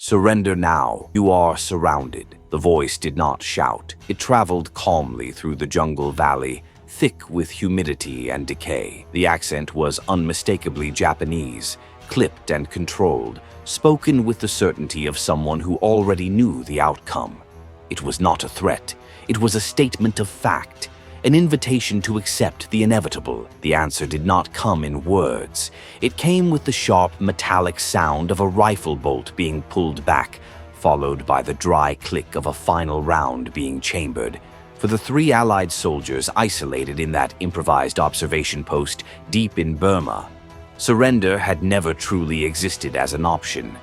"Surrender now. You are surrounded." The voice did not shout. It traveled calmly through the jungle valley, thick with humidity and decay. The accent was unmistakably Japanese, clipped and controlled, spoken with the certainty of someone who already knew the outcome. It was not a threat. It was a statement of fact, an invitation to accept the inevitable. The answer did not come in words. It came with the sharp, metallic sound of a rifle bolt being pulled back, followed by the dry click of a final round being chambered. For the 3 Allied soldiers isolated in that improvised observation post deep in Burma, surrender had never truly existed as an option.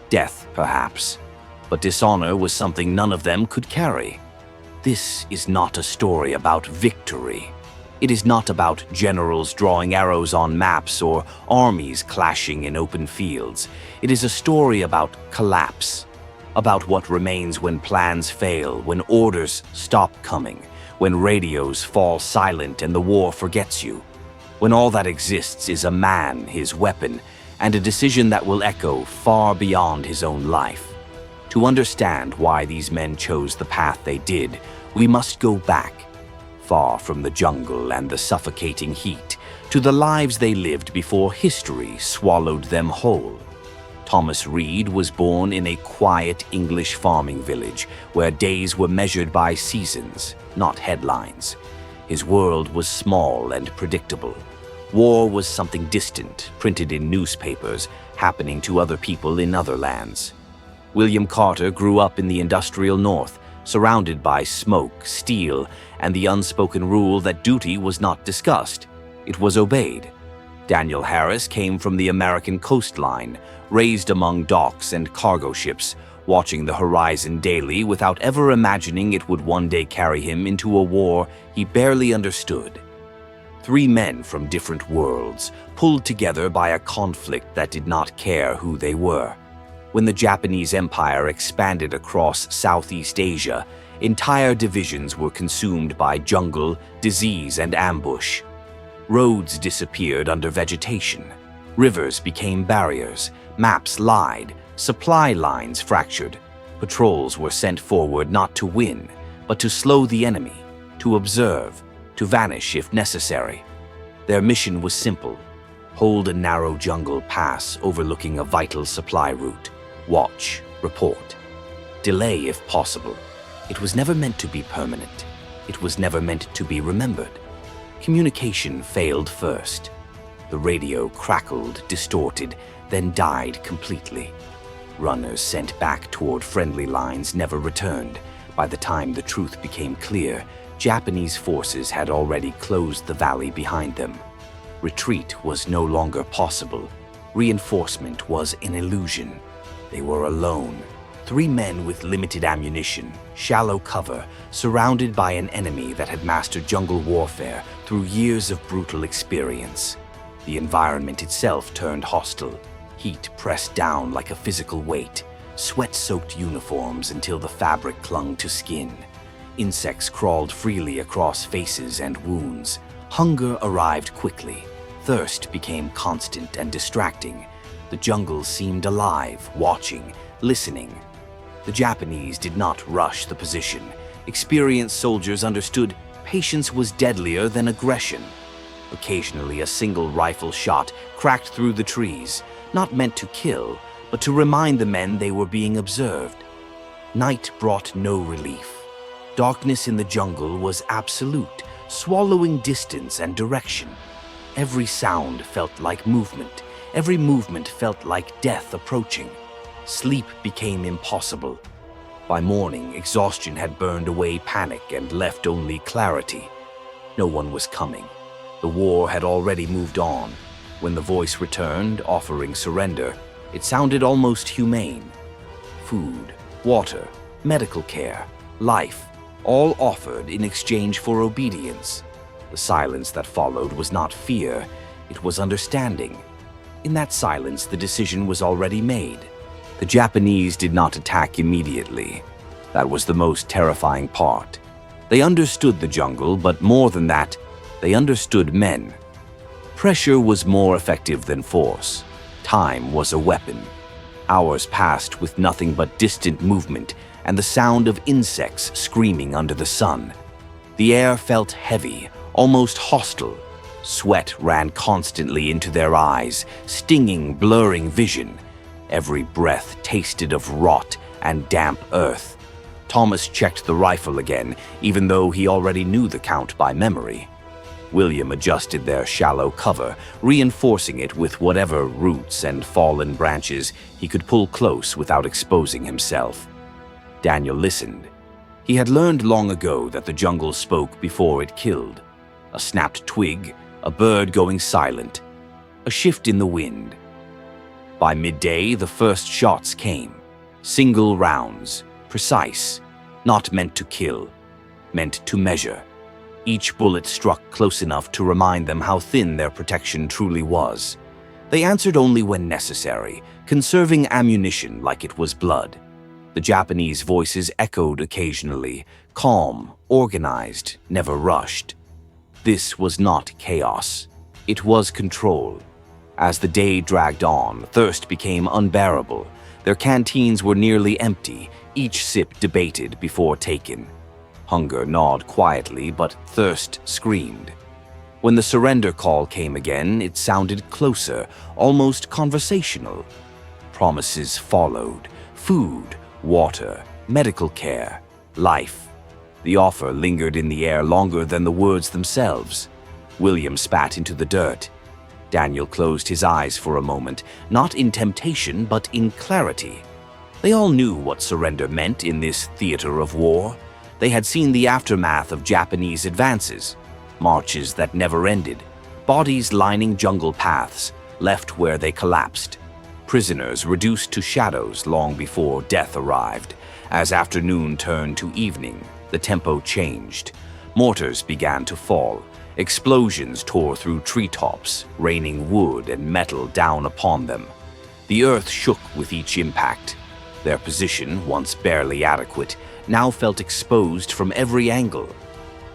Death, perhaps, but dishonor was something none of them could carry. This is not a story about victory. It is not about generals drawing arrows on maps or armies clashing in open fields. It is a story about collapse, about what remains when plans fail, when orders stop coming, when radios fall silent and the war forgets you, when all that exists is a man, his weapon, and a decision that will echo far beyond his own life. To understand why these men chose the path they did, we must go back, far from the jungle and the suffocating heat, to the lives they lived before history swallowed them whole. Thomas Reed was born in a quiet English farming village where days were measured by seasons, not headlines. His world was small and predictable. War was something distant, printed in newspapers, happening to other people in other lands. William Carter grew up in the industrial North, surrounded by smoke, steel, and the unspoken rule that duty was not discussed. It was obeyed. Daniel Harris came from the American coastline, raised among docks and cargo ships, watching the horizon daily without ever imagining it would one day carry him into a war he barely understood. 3 men from different worlds, pulled together by a conflict that did not care who they were. When the Japanese Empire expanded across Southeast Asia, entire divisions were consumed by jungle, disease, and ambush. Roads disappeared under vegetation. Rivers became barriers. Maps lied. Supply lines fractured. Patrols were sent forward not to win, but to slow the enemy, to observe, to vanish if necessary. Their mission was simple: hold a narrow jungle pass overlooking a vital supply route. Watch, report, delay if possible. It was never meant to be permanent. It was never meant to be remembered. Communication failed first. The radio crackled, distorted, then died completely. Runners sent back toward friendly lines never returned. By the time the truth became clear, Japanese forces had already closed the valley behind them. Retreat was no longer possible. Reinforcement was an illusion. They were alone. 3 men with limited ammunition, shallow cover, surrounded by an enemy that had mastered jungle warfare through years of brutal experience. The environment itself turned hostile. Heat pressed down like a physical weight. Sweat-soaked uniforms until the fabric clung to skin. Insects crawled freely across faces and wounds. Hunger arrived quickly. Thirst became constant and distracting. The jungle seemed alive, watching, listening. The Japanese did not rush the position. Experienced soldiers understood patience was deadlier than aggression. Occasionally, a single rifle shot cracked through the trees, not meant to kill, but to remind the men they were being observed. Night brought no relief. Darkness in the jungle was absolute, swallowing distance and direction. Every sound felt like movement. Every movement felt like death approaching. Sleep became impossible. By morning, exhaustion had burned away panic and left only clarity. No one was coming. The war had already moved on. When the voice returned, offering surrender, it sounded almost humane. Food, water, medical care, life, all offered in exchange for obedience. The silence that followed was not fear, it was understanding. In that silence, the decision was already made. The Japanese did not attack immediately. That was the most terrifying part. They understood the jungle, but more than that, they understood men. Pressure was more effective than force. Time was a weapon. Hours passed with nothing but distant movement and the sound of insects screaming under the sun. The air felt heavy, almost hostile. Sweat ran constantly into their eyes, stinging, blurring vision. Every breath tasted of rot and damp earth. Thomas checked the rifle again, even though he already knew the count by memory. William adjusted their shallow cover, reinforcing it with whatever roots and fallen branches he could pull close without exposing himself. Daniel listened. He had learned long ago that the jungle spoke before it killed. A snapped twig, a bird going silent, a shift in the wind. By midday, the first shots came. Single rounds, precise, not meant to kill, meant to measure. Each bullet struck close enough to remind them how thin their protection truly was. They answered only when necessary, conserving ammunition like it was blood. The Japanese voices echoed occasionally, calm, organized, never rushed. This was not chaos. It was control. As the day dragged on, thirst became unbearable. Their canteens were nearly empty, each sip debated before taken. Hunger gnawed quietly, but thirst screamed. When the surrender call came again, it sounded closer, almost conversational. Promises followed: food, water, medical care, life. The offer lingered in the air longer than the words themselves. William spat into the dirt. Daniel closed his eyes for a moment, not in temptation, but in clarity. They all knew what surrender meant in this theater of war. They had seen the aftermath of Japanese advances, marches that never ended, bodies lining jungle paths, left where they collapsed. Prisoners reduced to shadows long before death arrived. As afternoon turned to evening, the tempo changed. Mortars began to fall. Explosions tore through treetops, raining wood and metal down upon them. The earth shook with each impact. Their position, once barely adequate, now felt exposed from every angle.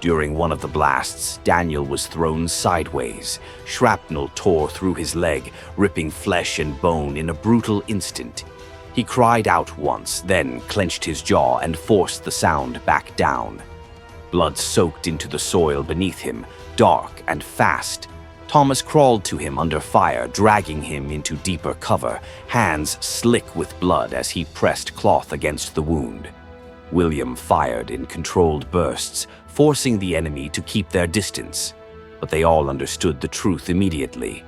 During one of the blasts, Daniel was thrown sideways. Shrapnel tore through his leg, ripping flesh and bone in a brutal instant. He cried out once, then clenched his jaw and forced the sound back down. Blood soaked into the soil beneath him, dark and fast. Thomas crawled to him under fire, dragging him into deeper cover, hands slick with blood as he pressed cloth against the wound. William fired in controlled bursts, forcing the enemy to keep their distance. But they all understood the truth immediately.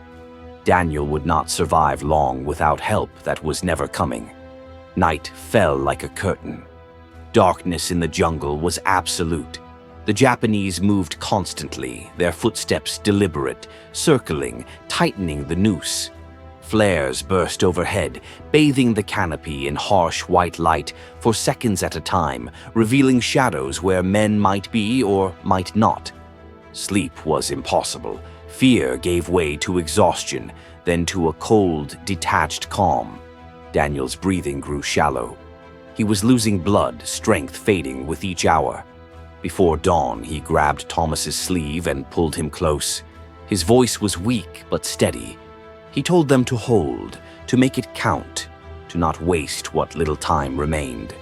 Daniel would not survive long without help that was never coming. Night fell like a curtain. Darkness in the jungle was absolute. The Japanese moved constantly, their footsteps deliberate, circling, tightening the noose. Flares burst overhead, bathing the canopy in harsh white light for seconds at a time, revealing shadows where men might be or might not. Sleep was impossible. Fear gave way to exhaustion, then to a cold, detached calm. Daniel's breathing grew shallow. He was losing blood, strength fading with each hour. Before dawn, he grabbed Thomas's sleeve and pulled him close. His voice was weak but steady. He told them to hold, to make it count, to not waste what little time remained.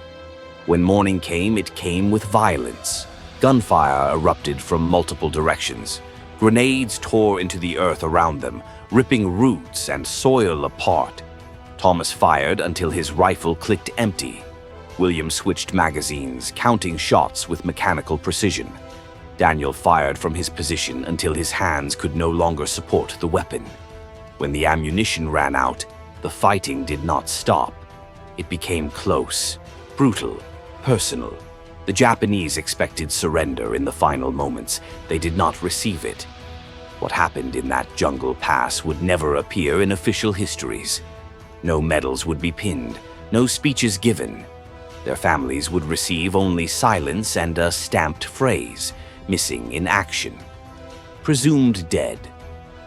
When morning came, it came with violence. Gunfire erupted from multiple directions. Grenades tore into the earth around them, ripping roots and soil apart. Thomas fired until his rifle clicked empty. William switched magazines, counting shots with mechanical precision. Daniel fired from his position until his hands could no longer support the weapon. When the ammunition ran out, the fighting did not stop. It became close, brutal, personal. The Japanese expected surrender in the final moments. They did not receive it. What happened in that jungle pass would never appear in official histories. No medals would be pinned, no speeches given. Their families would receive only silence and a stamped phrase, missing in action. Presumed dead,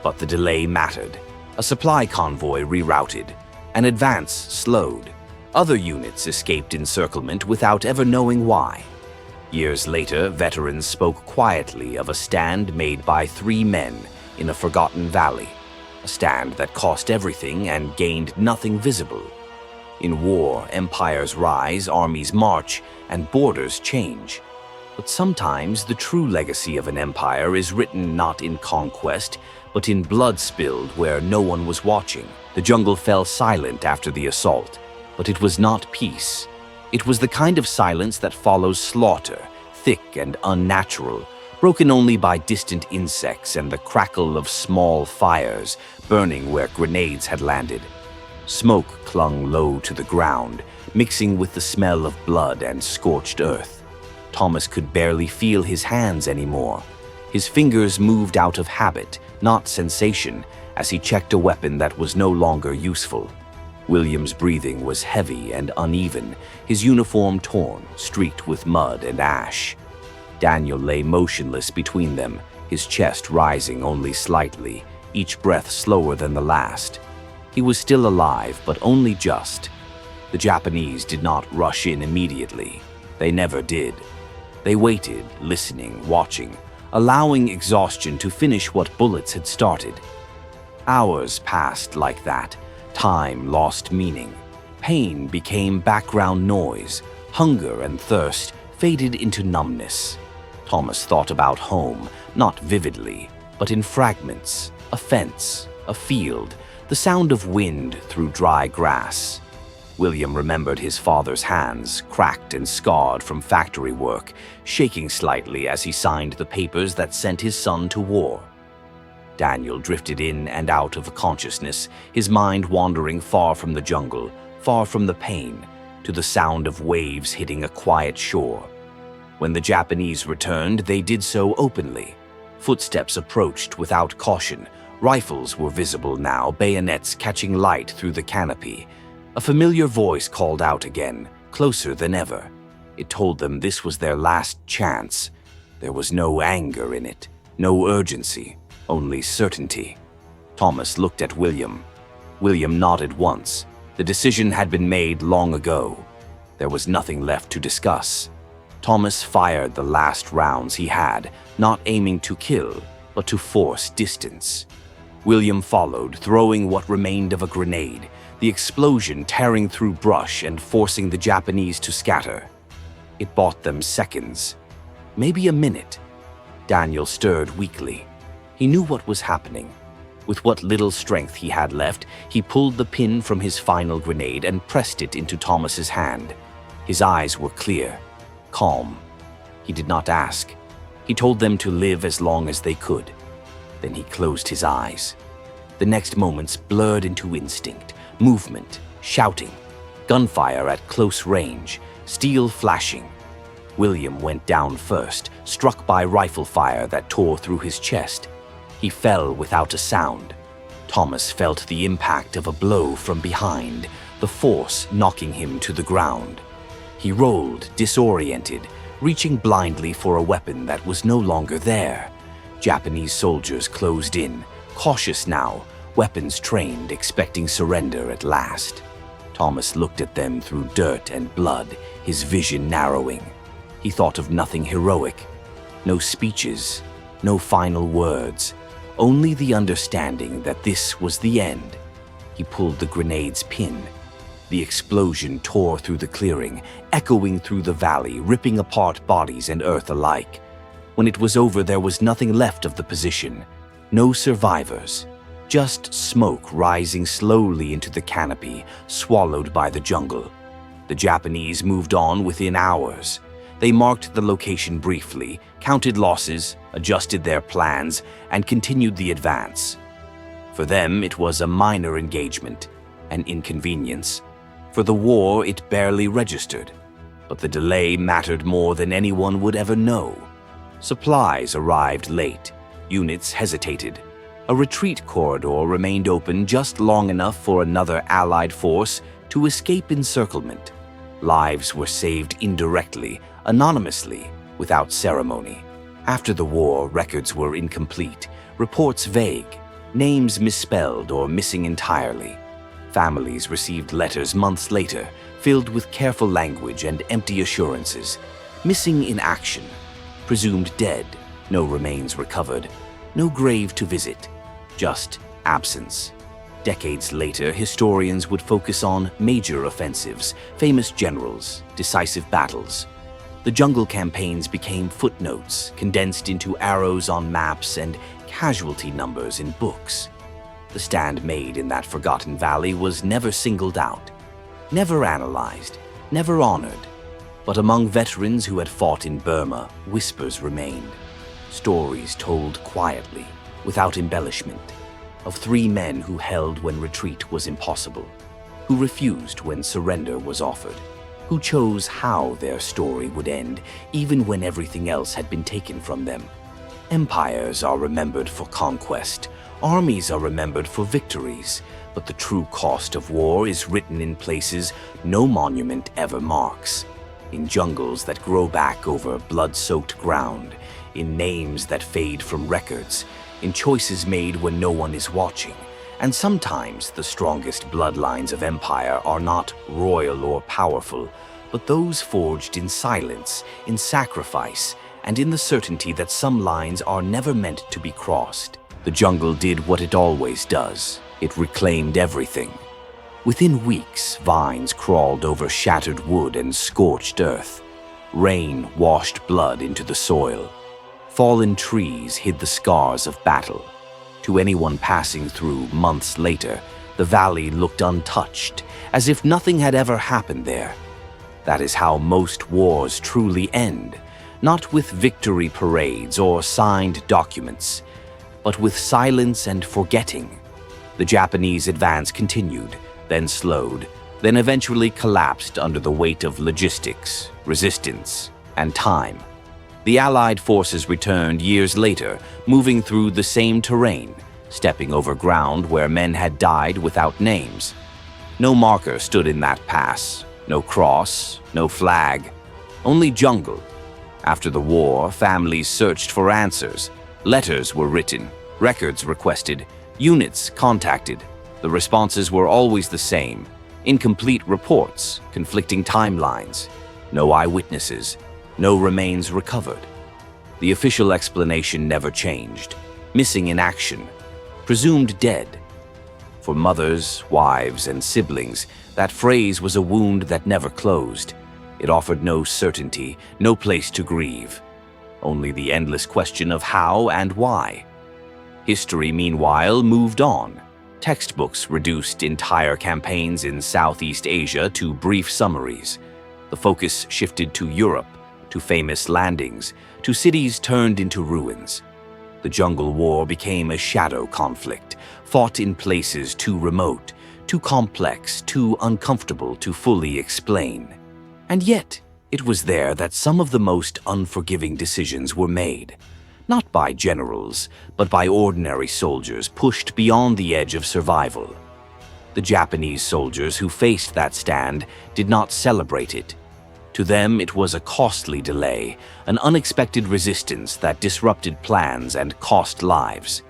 but the delay mattered. A supply convoy rerouted. An advance slowed. Other units escaped encirclement without ever knowing why. Years later, veterans spoke quietly of a stand made by 3 men in a forgotten valley, a stand that cost everything and gained nothing visible. In war, empires rise, armies march, and borders change. But sometimes the true legacy of an empire is written not in conquest, but in blood spilled where no one was watching. The jungle fell silent after the assault, but it was not peace. It was the kind of silence that follows slaughter, thick and unnatural, broken only by distant insects and the crackle of small fires burning where grenades had landed. Smoke clung low to the ground, mixing with the smell of blood and scorched earth. Thomas could barely feel his hands anymore. His fingers moved out of habit, not sensation, as he checked a weapon that was no longer useful. William's breathing was heavy and uneven, his uniform torn, streaked with mud and ash. Daniel lay motionless between them, his chest rising only slightly, each breath slower than the last. He was still alive, but only just. The Japanese did not rush in immediately. They never did. They waited, listening, watching, allowing exhaustion to finish what bullets had started. Hours passed like that. Time lost meaning. Pain became background noise. Hunger and thirst faded into numbness. Thomas thought about home, not vividly, but in fragments. A fence, a field, the sound of wind through dry grass. William remembered his father's hands, cracked and scarred from factory work, shaking slightly as he signed the papers that sent his son to war. Daniel drifted in and out of consciousness, his mind wandering far from the jungle, far from the pain, to the sound of waves hitting a quiet shore. When the Japanese returned, they did so openly. Footsteps approached without caution. Rifles were visible now, bayonets catching light through the canopy. A familiar voice called out again, closer than ever. It told them this was their last chance. There was no anger in it, no urgency, only certainty. Thomas looked at William. William nodded once. The decision had been made long ago. There was nothing left to discuss. Thomas fired the last rounds he had, not aiming to kill, but to force distance. William followed, throwing what remained of a grenade, the explosion tearing through brush and forcing the Japanese to scatter. It bought them seconds, maybe a minute. Daniel stirred weakly. He knew what was happening. With what little strength he had left, he pulled the pin from his final grenade and pressed it into Thomas's hand. His eyes were clear, calm. He did not ask. He told them to live as long as they could. Then he closed his eyes. The next moments blurred into instinct, movement, shouting, gunfire at close range, steel flashing. William went down first, struck by rifle fire that tore through his chest. He fell without a sound. Thomas felt the impact of a blow from behind, the force knocking him to the ground. He rolled, disoriented, reaching blindly for a weapon that was no longer there. Japanese soldiers closed in, cautious now, weapons trained, expecting surrender at last. Thomas looked at them through dirt and blood, his vision narrowing. He thought of nothing heroic. No speeches, no final words, only the understanding that this was the end. He pulled the grenade's pin. The explosion tore through the clearing, echoing through the valley, ripping apart bodies and earth alike. When it was over, there was nothing left of the position. No survivors. Just smoke rising slowly into the canopy, swallowed by the jungle. The Japanese moved on within hours. They marked the location briefly, counted losses, adjusted their plans, and continued the advance. For them, it was a minor engagement, an inconvenience. For the war, it barely registered. But the delay mattered more than anyone would ever know. Supplies arrived late. Units hesitated. A retreat corridor remained open just long enough for another Allied force to escape encirclement. Lives were saved indirectly, anonymously, without ceremony. After the war, records were incomplete, reports vague, names misspelled or missing entirely. Families received letters months later, filled with careful language and empty assurances. Missing in action, presumed dead, no remains recovered, no grave to visit, just absence. Decades later, historians would focus on major offensives, famous generals, decisive battles. The jungle campaigns became footnotes, condensed into arrows on maps and casualty numbers in books. The stand made in that forgotten valley was never singled out, never analyzed, never honored. But among veterans who had fought in Burma, whispers remained. Stories told quietly, without embellishment, of 3 men who held when retreat was impossible, who refused when surrender was offered, who chose how their story would end, even when everything else had been taken from them. Empires are remembered for conquest, armies are remembered for victories, but the true cost of war is written in places no monument ever marks, in jungles that grow back over blood-soaked ground, in names that fade from records, in choices made when no one is watching. And sometimes the strongest bloodlines of empire are not royal or powerful, but those forged in silence, in sacrifice, and in the certainty that some lines are never meant to be crossed. The jungle did what it always does. It reclaimed everything. Within weeks, vines crawled over shattered wood and scorched earth. Rain washed blood into the soil. Fallen trees hid the scars of battle. To anyone passing through months later, the valley looked untouched, as if nothing had ever happened there. That is how most wars truly end, not with victory parades or signed documents, but with silence and forgetting. The Japanese advance continued, then slowed, then eventually collapsed under the weight of logistics, resistance, and time. The Allied forces returned years later, moving through the same terrain, stepping over ground where men had died without names. No marker stood in that pass, no cross, no flag, only jungle. After the war, families searched for answers. Letters were written, records requested, units contacted. The responses were always the same: incomplete reports, conflicting timelines, no eyewitnesses, no remains recovered. The official explanation never changed: missing in action, presumed dead. For mothers, wives, and siblings, that phrase was a wound that never closed. It offered no certainty, no place to grieve, only the endless question of how and why. History, meanwhile, moved on. Textbooks reduced entire campaigns in Southeast Asia to brief summaries. The focus shifted to Europe, to famous landings, to cities turned into ruins. The Jungle War became a shadow conflict, fought in places too remote, too complex, too uncomfortable to fully explain. And yet, it was there that some of the most unforgiving decisions were made. Not by generals, but by ordinary soldiers pushed beyond the edge of survival. The Japanese soldiers who faced that stand did not celebrate it. To them, it was a costly delay, an unexpected resistance that disrupted plans and cost lives.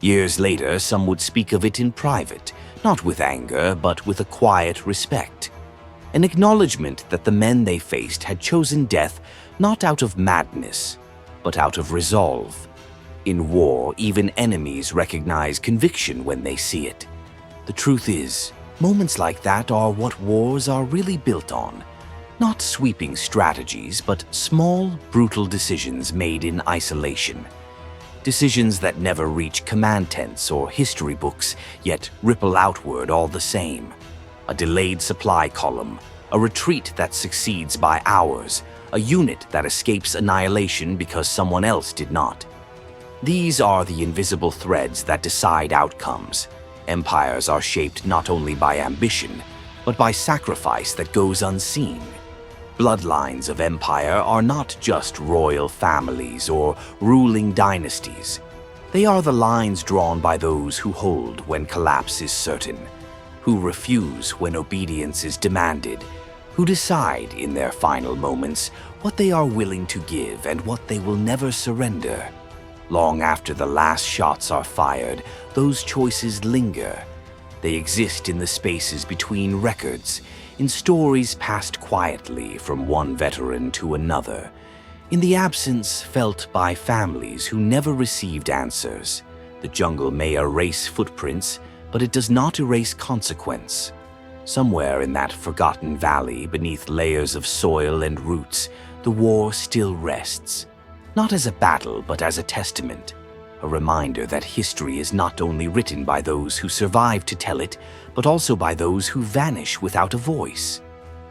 Years later, some would speak of it in private, not with anger, but with a quiet respect. An acknowledgement that the men they faced had chosen death not out of madness, but out of resolve. In war, even enemies recognize conviction when they see it. The truth is, moments like that are what wars are really built on. Not sweeping strategies, but small, brutal decisions made in isolation. Decisions that never reach command tents or history books, yet ripple outward all the same. A delayed supply column, a retreat that succeeds by hours, a unit that escapes annihilation because someone else did not. These are the invisible threads that decide outcomes. Empires are shaped not only by ambition, but by sacrifice that goes unseen. Bloodlines of empire are not just royal families or ruling dynasties. They are the lines drawn by those who hold when collapse is certain, who refuse when obedience is demanded, who decide in their final moments what they are willing to give and what they will never surrender. Long after the last shots are fired, those choices linger. They exist in the spaces between records, in stories passed quietly from one veteran to another, in the absence felt by families who never received answers. The jungle may erase footprints, but it does not erase consequence. Somewhere in that forgotten valley, beneath layers of soil and roots, the war still rests. Not as a battle, but as a testament. A reminder that history is not only written by those who survive to tell it, but also by those who vanish without a voice.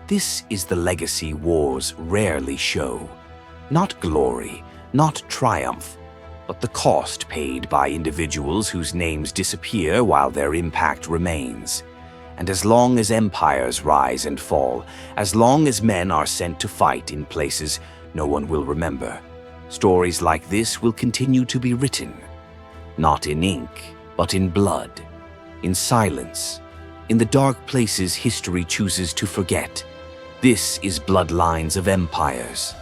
This is the legacy wars rarely show. Not glory, not triumph, but the cost paid by individuals whose names disappear while their impact remains. And as long as empires rise and fall, as long as men are sent to fight in places no one will remember, stories like this will continue to be written. Not in ink, but in blood, in silence, in the dark places history chooses to forget. This is Bloodlines of Empires.